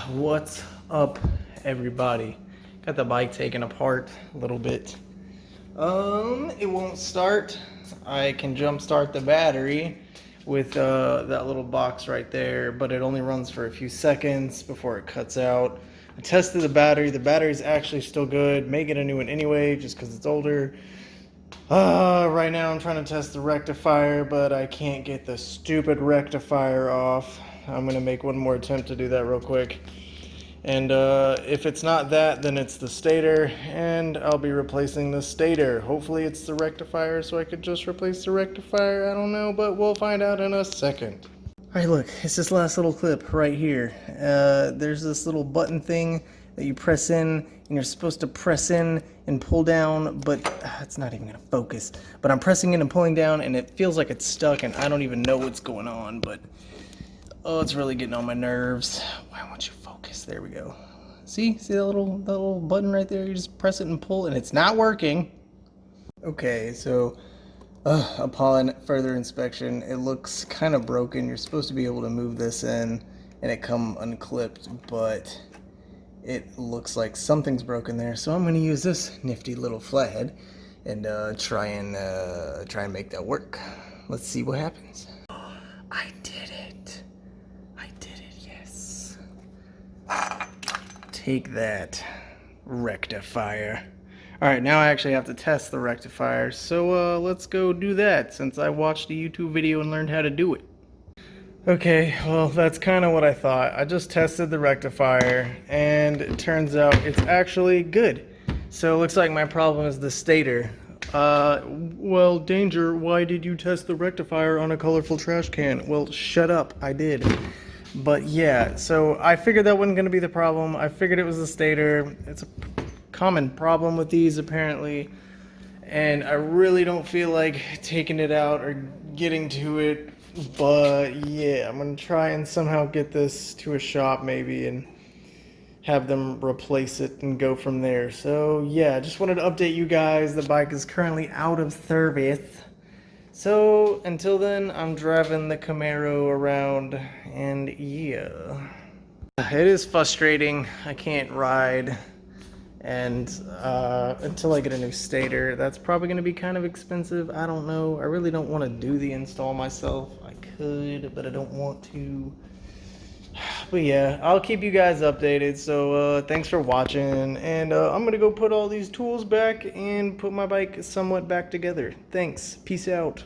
What's up, everybody? Got the bike taken apart a little bit. It won't start. I can jump start the battery with that little box right there, but it only runs for a few seconds before it cuts out. I tested the battery. The battery's actually still good. May get a new one anyway, just because it's older. Right now I'm trying to test the rectifier, but I can't get the stupid rectifier off. I'm gonna make one more attempt to do that real quick. And if it's not that, then it's the stator, and I'll be replacing the stator. Hopefully it's the rectifier, so I could just replace the rectifier. I don't know, but we'll find out in a second. Alright, look, it's this last little clip right here. There's this little button thing that you press in, and you're supposed to press in and pull down, but it's not even gonna focus. But I'm pressing in and pulling down, and it feels like it's stuck, and I don't even know what's going on, but oh, it's really getting on my nerves. Why won't you focus? There we go. See that little button right there? You just press it and pull, and it's not working. Okay, so upon further inspection, it looks kind of broken. You're supposed to be able to move this in and it come unclipped, but it looks like something's broken there. So I'm going to use this nifty little flathead and try and make that work. Let's see what happens. I did it. I did it, yes. Take that, rectifier. Alright, now I actually have to test the rectifier, so let's go do that, since I watched a YouTube video and learned how to do it. Okay, well, that's kind of what I thought. I just tested the rectifier, and it turns out it's actually good. So it looks like my problem is the stator. Well, Danger, why did you test the rectifier on a colorful trash can? Well, shut up, I did. But yeah, so I figured that wasn't going to be the problem. I figured it was the stator. It's a common problem with these apparently, and I really don't feel like taking it out or getting to it, but yeah, I'm gonna try and somehow get this to a shop maybe and have them replace it and go from there. So yeah, just wanted to update you guys. The bike is currently out of service, so until then I'm driving the Camaro around, and yeah, it is frustrating. I can't ride, and until I get a new stator, that's probably going to be kind of expensive. I don't know. I really don't want to do the install myself. I could, but I don't want to. But yeah, I'll keep you guys updated. So thanks for watching, and I'm going to go put all these tools back and put my bike somewhat back together. Thanks. Peace out.